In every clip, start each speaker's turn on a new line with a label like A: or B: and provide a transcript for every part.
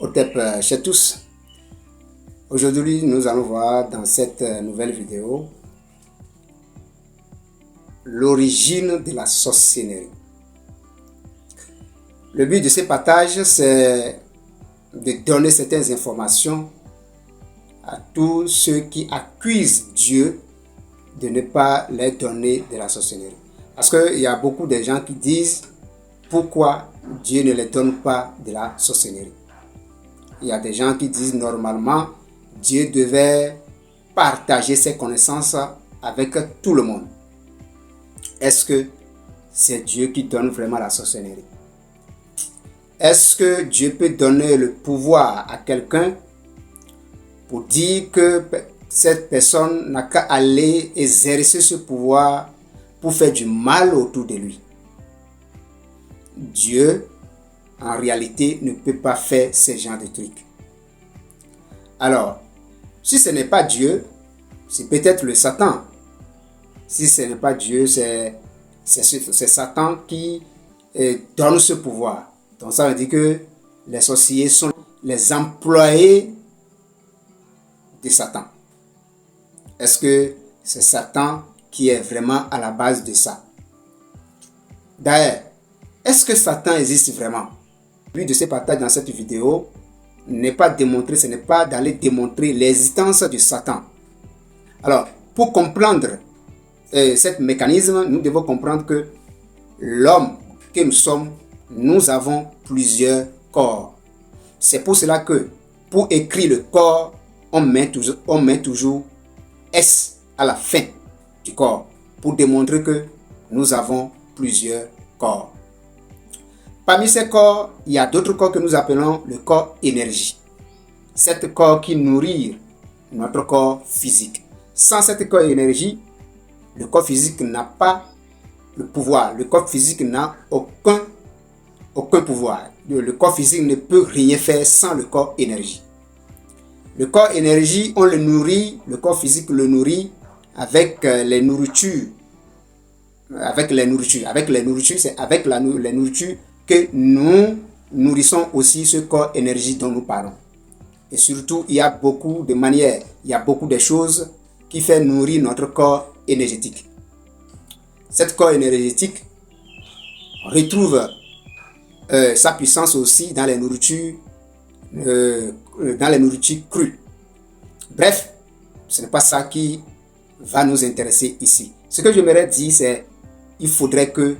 A: Otep chez tous. Aujourd'hui, nous allons voir dans cette nouvelle vidéo l'origine de la sorcellerie. Le but de ce partage, c'est de donner certaines informations à tous ceux qui accusent Dieu de ne pas leur donner de la sorcellerie. Parce qu'il y a beaucoup de gens qui disent pourquoi Dieu ne leur donne pas de la sorcellerie. Il y a des gens qui disent normalement Dieu devait partager ses connaissances avec tout le monde. Est-ce que c'est Dieu qui donne vraiment la sorcellerie? Est-ce que Dieu peut donner le pouvoir à quelqu'un pour dire que cette personne n'a qu'à aller exercer ce pouvoir pour faire du mal autour de lui? Dieu, en réalité, ne peut pas faire ce genre de trucs. Alors, si ce n'est pas Dieu, c'est peut-être le Satan. Si ce n'est pas Dieu, c'est Satan qui donne ce pouvoir. Donc ça veut dire que les sorciers sont les employés de Satan. Est-ce que c'est Satan qui est vraiment à la base de ça? D'ailleurs, est-ce que Satan existe vraiment? Le but de ce partage dans cette vidéo n'est pas démontrer, ce n'est pas d'aller démontrer l'existence de Satan. Alors, pour comprendre ce mécanisme, nous devons comprendre que l'homme que nous sommes, nous avons plusieurs corps. C'est pour cela que, pour écrire le corps, on met toujours S à la fin du corps, pour démontrer que nous avons plusieurs corps. Parmi ces corps, il y a d'autres corps que nous appelons le corps énergie. Cet corps qui nourrit notre corps physique. Sans cet corps énergie, le corps physique n'a pas le pouvoir. Le corps physique n'a aucun pouvoir. Le corps physique ne peut rien faire sans le corps énergie. Le corps énergie, on le nourrit, le corps physique le nourrit avec les nourritures. C'est avec les nourritures que nous nourrissons aussi ce corps énergie dont nous parlons. Et surtout, il y a beaucoup de manières, il y a beaucoup de choses qui font nourrir notre corps énergétique. Cet corps énergétique retrouve sa puissance aussi dans les nourritures crues. Bref, ce n'est pas ça qui va nous intéresser ici. Ce que j'aimerais dire, c'est qu'il faudrait que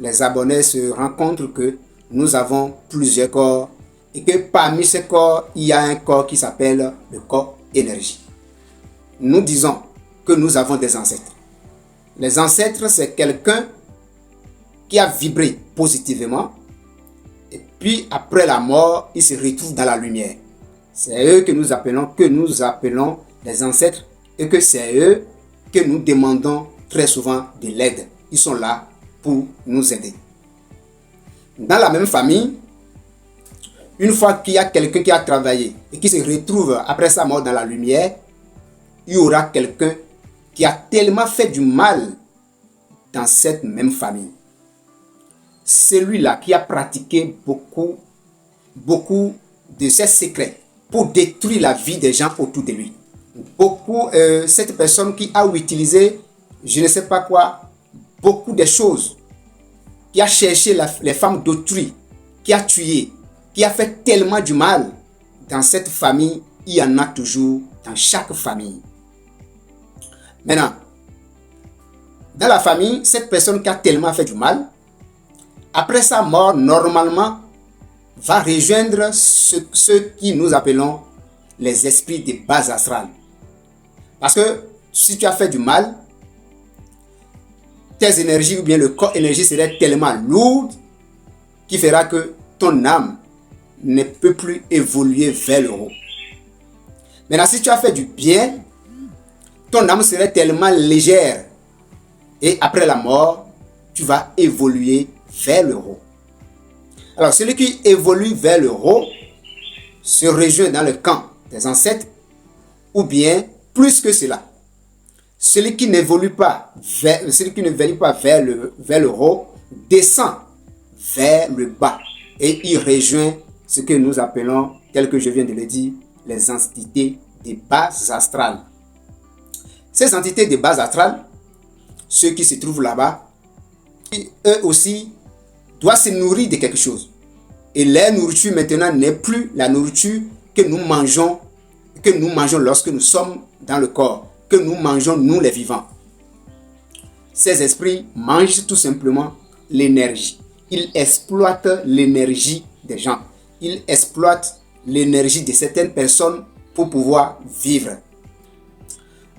A: les abonnés se rendent compte que nous avons plusieurs corps et que parmi ces corps, il y a un corps qui s'appelle le corps énergie. Nous disons que nous avons des ancêtres. Les ancêtres, c'est quelqu'un qui a vibré positivement et puis après la mort, il se retrouve dans la lumière. C'est eux que nous appelons les ancêtres et que c'est eux que nous demandons très souvent de l'aide. Ils sont là pour nous aider. Dans la même famille, une fois qu'il y a quelqu'un qui a travaillé et qui se retrouve après sa mort dans la lumière, il y aura quelqu'un qui a tellement fait du mal dans cette même famille. Celui-là qui a pratiqué beaucoup de ses secrets pour détruire la vie des gens autour de lui. Cette personne qui a utilisé, je ne sais pas quoi, beaucoup de choses, qui a cherché les femmes d'autrui, qui a tué, qui a fait tellement du mal. Dans cette famille, il y en a toujours dans chaque famille. Maintenant, dans la famille, cette personne qui a tellement fait du mal, après sa mort, normalement, va rejoindre ceux qui nous appelons les esprits de base astrale. Parce que si tu as fait du mal, tes énergies ou bien le corps énergie serait tellement lourd qui fera que ton âme ne peut plus évoluer vers le haut. Maintenant, si tu as fait du bien, ton âme serait tellement légère et après la mort, tu vas évoluer vers le haut. Alors, celui qui évolue vers le haut se rejoint dans le camp des ancêtres ou bien plus que cela. Celui qui n'évolue pas vers le haut descend vers le bas et il rejoint ce que nous appelons tel que je viens de le dire, les entités de base astrale. Ces entités de base astrale, ceux qui se trouvent là-bas, eux aussi doivent se nourrir de quelque chose. Et leur nourriture maintenant n'est plus la nourriture que nous mangeons lorsque nous sommes dans le corps, que nous mangeons nous les vivants. Ces esprits mangent tout simplement l'énergie. Ils exploitent l'énergie des gens. Ils exploitent l'énergie de certaines personnes pour pouvoir vivre.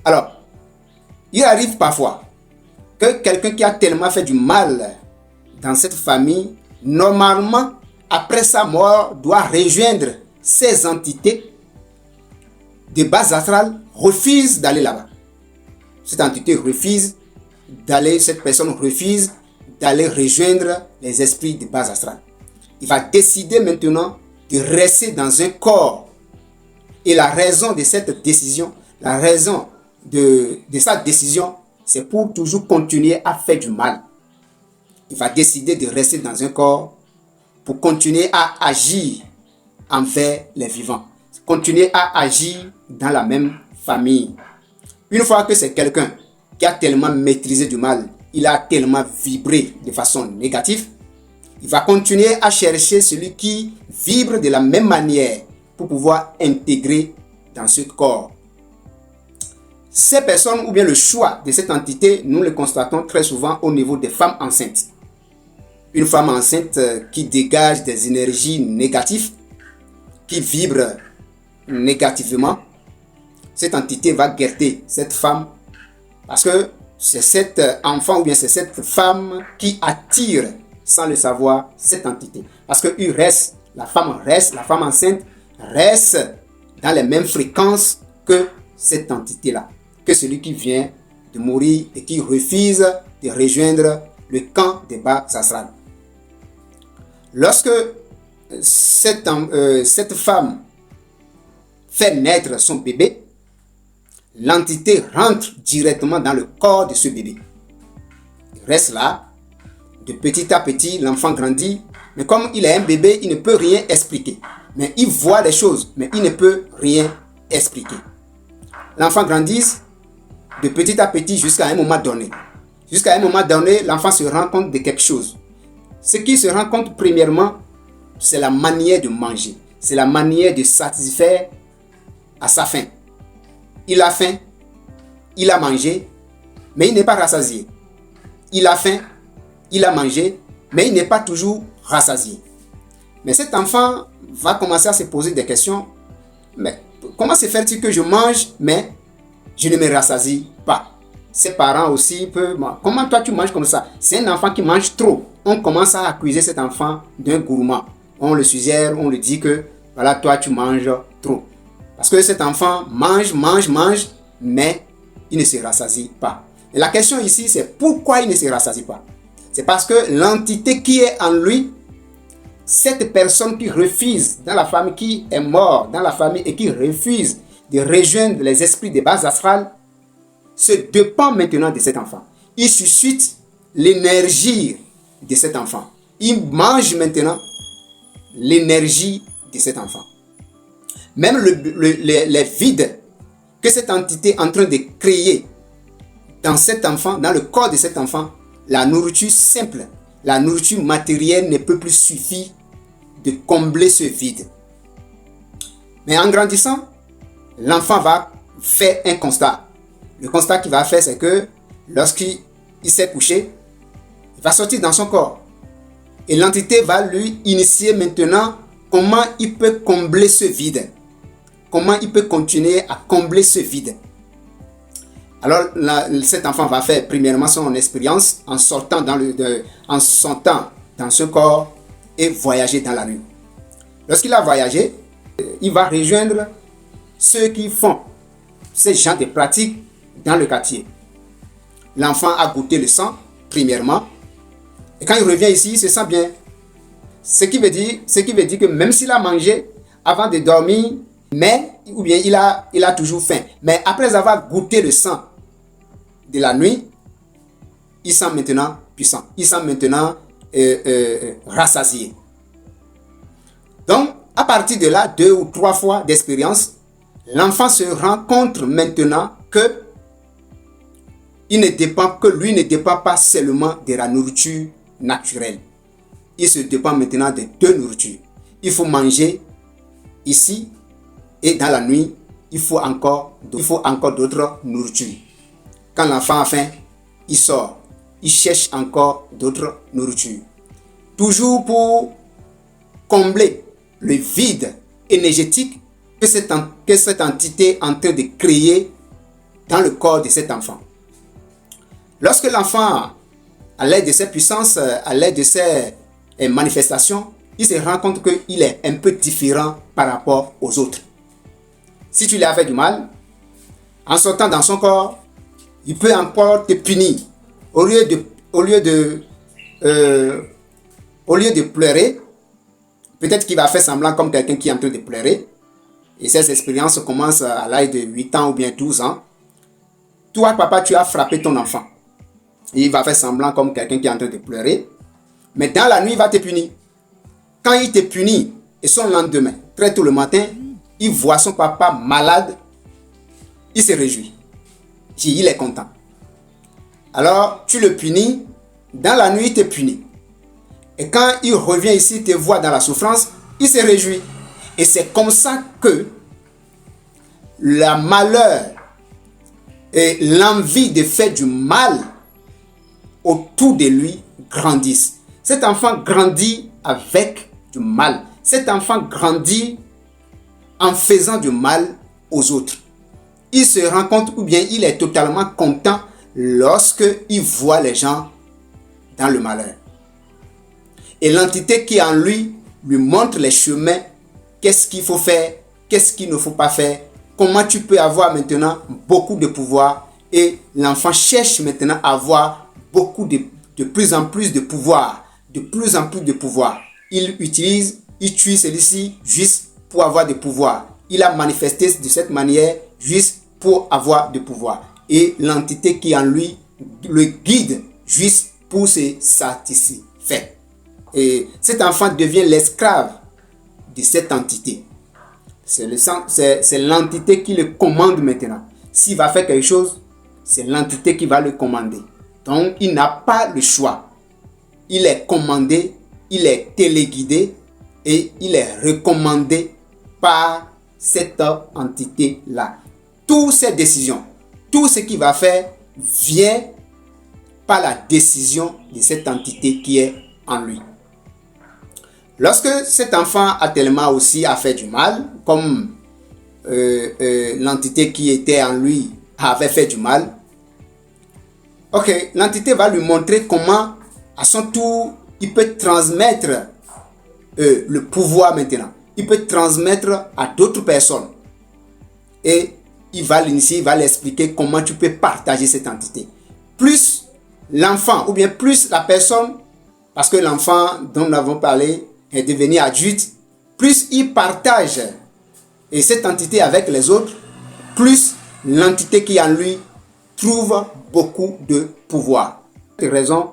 A: Alors, il arrive parfois que quelqu'un qui a tellement fait du mal dans cette famille, normalement, après sa mort, doit rejoindre ces entités de base astrale, refuse d'aller là-bas. Cette entité refuse d'aller, cette personne refuse d'aller rejoindre les esprits de base astrale. Il va décider maintenant de rester dans un corps. Et la raison de cette décision, la raison de sa décision, c'est pour toujours continuer à faire du mal. Il va décider de rester dans un corps pour continuer à agir envers les vivants. Continuer à agir dans la même famille. Une fois que c'est quelqu'un qui a tellement maîtrisé du mal, il a tellement vibré de façon négative, il va continuer à chercher celui qui vibre de la même manière pour pouvoir intégrer dans ce corps. Ces personnes ou bien le choix de cette entité, nous le constatons très souvent au niveau des femmes enceintes. Une femme enceinte qui dégage des énergies négatives, qui vibre négativement, cette entité va guetter cette femme parce que c'est cet enfant ou bien c'est cette femme qui attire sans le savoir cette entité. Parce que la femme enceinte reste dans les mêmes fréquences que cette entité-là, que celui qui vient de mourir et qui refuse de rejoindre le camp des bas astrales. Lorsque cette femme fait naître son bébé, l'entité rentre directement dans le corps de ce bébé. Il reste là. De petit à petit, l'enfant grandit. Mais comme il est un bébé, il ne peut rien expliquer. Mais il voit les choses, mais il ne peut rien expliquer. L'enfant grandit de petit à petit jusqu'à un moment donné. Jusqu'à un moment donné, l'enfant se rend compte de quelque chose. Ce qu'il se rend compte premièrement, c'est la manière de manger. C'est la manière de satisfaire à sa faim. Il a faim, il a mangé, mais il n'est pas rassasié. Il a faim, il a mangé, mais il n'est pas toujours rassasié. Mais cet enfant va commencer à se poser des questions. Mais comment se fait-il que je mange, mais je ne me rassasie pas? Ses parents aussi peuvent... Comment toi tu manges comme ça? C'est un enfant qui mange trop. On commence à accuser cet enfant d'un gourmand. On le suggère, on lui dit que voilà, toi tu manges trop. Parce que cet enfant mange, mais il ne se rassasie pas. Et la question ici, c'est pourquoi il ne se rassasie pas? C'est parce que l'entité qui est en lui, cette personne qui refuse dans la famille, qui est morte dans la famille et qui refuse de rejoindre les esprits de base astrale, se dépend maintenant de cet enfant. Il suscite l'énergie de cet enfant. Il mange maintenant l'énergie de cet enfant. Même les vides que cette entité est en train de créer dans cet enfant, dans le corps de cet enfant, la nourriture simple, la nourriture matérielle ne peut plus suffire de combler ce vide. Mais en grandissant, l'enfant va faire un constat. Le constat qu'il va faire, c'est que lorsqu'il s'est couché, il va sortir dans son corps. Et l'entité va lui initier maintenant comment il peut combler ce vide. Comment il peut continuer à combler ce vide. Alors, cet enfant va faire premièrement son expérience en sortant dans ce corps et voyager dans la nuit. Lorsqu'il a voyagé, il va rejoindre ceux qui font ces genres de pratiques dans le quartier. L'enfant a goûté le sang, premièrement, et quand il revient ici, il se sent bien. Ce qui veut dire que même s'il a mangé avant de dormir, ou bien il a toujours faim, mais après avoir goûté le sang de la nuit, il sent maintenant puissant, il sent maintenant rassasié. Donc, à partir de là, 2 ou 3 fois d'expérience, l'enfant se rend compte maintenant que lui ne dépend pas seulement de la nourriture naturelle. Il se dépend maintenant de 2 nourritures. Il faut manger ici et dans la nuit, il faut encore d'autres nourritures. Quand l'enfant a faim, il sort. Il cherche encore d'autres nourritures. Toujours pour combler le vide énergétique que cette entité est en train de créer dans le corps de cet enfant. Lorsque l'enfant, à l'aide de ses puissances, à l'aide de ses manifestations, il se rend compte qu'il est un peu différent par rapport aux autres. Si tu lui as fait du mal, en sortant dans son corps, il peut encore te punir. Au lieu de pleurer, peut-être qu'il va faire semblant comme quelqu'un qui est en train de pleurer. Et ces expériences commencent à l'âge de 8 ans ou bien 12 ans. Toi, papa, tu as frappé ton enfant. Et il va faire semblant comme quelqu'un qui est en train de pleurer. Mais dans la nuit, il va te punir. Quand il te punit, et son lendemain, très tôt le matin, il voit son papa malade, il se réjouit. Il est content. Alors, tu le punis, dans la nuit, il te punit. Et quand il revient ici, il te voit dans la souffrance, il se réjouit. Et c'est comme ça que le malheur et l'envie de faire du mal autour de lui grandissent. Cet enfant grandit avec du mal. Cet enfant grandit en faisant du mal aux autres. Il se rend compte ou bien il est totalement content lorsque il voit les gens dans le malheur. Et l'entité qui est en lui montre les chemins, qu'est-ce qu'il faut faire, qu'est-ce qu'il ne faut pas faire, comment tu peux avoir maintenant beaucoup de pouvoir. Et l'enfant cherche maintenant à avoir de plus en plus de pouvoir, de plus en plus de pouvoir. Il tue celui-ci juste pour avoir de pouvoir. Il a manifesté de cette manière juste pour avoir de pouvoir. Et l'entité qui est en lui le guide juste pour se satisfaire. Et cet enfant devient l'esclave de cette entité. C'est l'entité qui le commande maintenant. S'il va faire quelque chose, c'est l'entité qui va le commander. Donc, il n'a pas le choix. Il est commandé, il est téléguidé et il est recommandé par cette entité-là. Toutes ces décisions, tout ce qu'il va faire vient par la décision de cette entité qui est en lui. Lorsque cet enfant a tellement aussi à faire du mal, comme l'entité qui était en lui avait fait du mal, l'entité va lui montrer comment, à son tour, il peut transmettre le pouvoir maintenant. Il peut transmettre à d'autres personnes. Et il va l'initier, il va l'expliquer comment tu peux partager cette entité. Plus l'enfant, ou bien plus la personne, parce que l'enfant dont nous avons parlé est devenu adulte, plus il partage cette entité avec les autres, plus l'entité qui est en lui trouve beaucoup de pouvoir. C'est la raison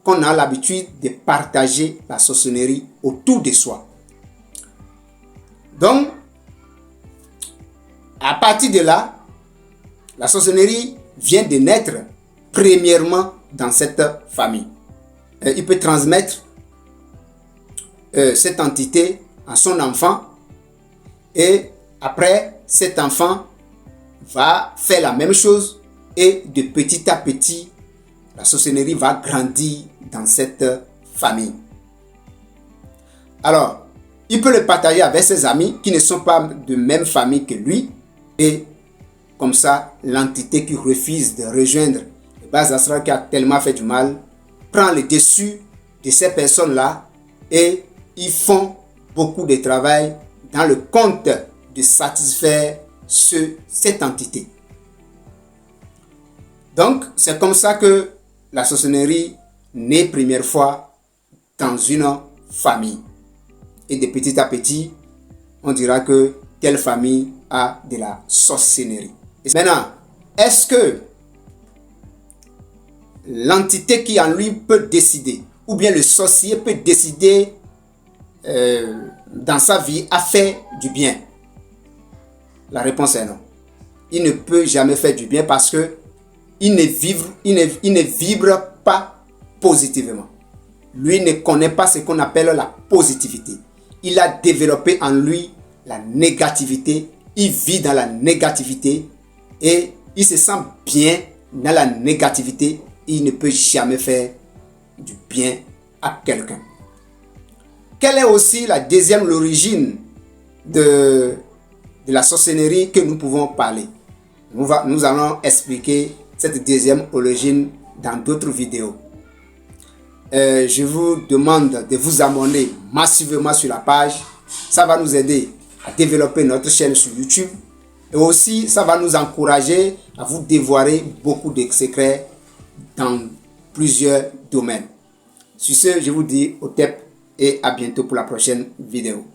A: qu'on a l'habitude de partager la sorcellerie autour de soi. Donc, à partir de là, la sorcellerie vient de naître premièrement dans cette famille. Il peut transmettre cette entité à son enfant et après, cet enfant va faire la même chose et de petit à petit, la sorcellerie va grandir dans cette famille. Alors, il peut le partager avec ses amis qui ne sont pas de même famille que lui. Et comme ça, l'entité qui refuse de rejoindre les bases astrales qui a tellement fait du mal prend le dessus de ces personnes-là et ils font beaucoup de travail dans le compte de satisfaire cette entité. Donc, c'est comme ça que la sorcellerie naît première fois dans une famille. Et de petit à petit, on dira que telle famille a de la sorcellerie. Et maintenant, est-ce que l'entité qui en lui peut décider, ou bien le sorcier peut décider dans sa vie a fait du bien? La réponse est non. Il ne peut jamais faire du bien parce que il ne vibre pas positivement. Lui ne connaît pas ce qu'on appelle la positivité. Il a développé en lui la négativité. Il vit dans la négativité et il se sent bien dans la négativité. Il ne peut jamais faire du bien à quelqu'un. Quelle est aussi la deuxième origine de la sorcellerie que nous pouvons parler? Nous allons expliquer cette deuxième origine dans d'autres vidéos. Je vous demande de vous abonner massivement sur la page. Ça va nous aider à développer notre chaîne sur YouTube. Et aussi, ça va nous encourager à vous dévoiler beaucoup de secrets dans plusieurs domaines. Sur ce, je vous dis au TEP et à bientôt pour la prochaine vidéo.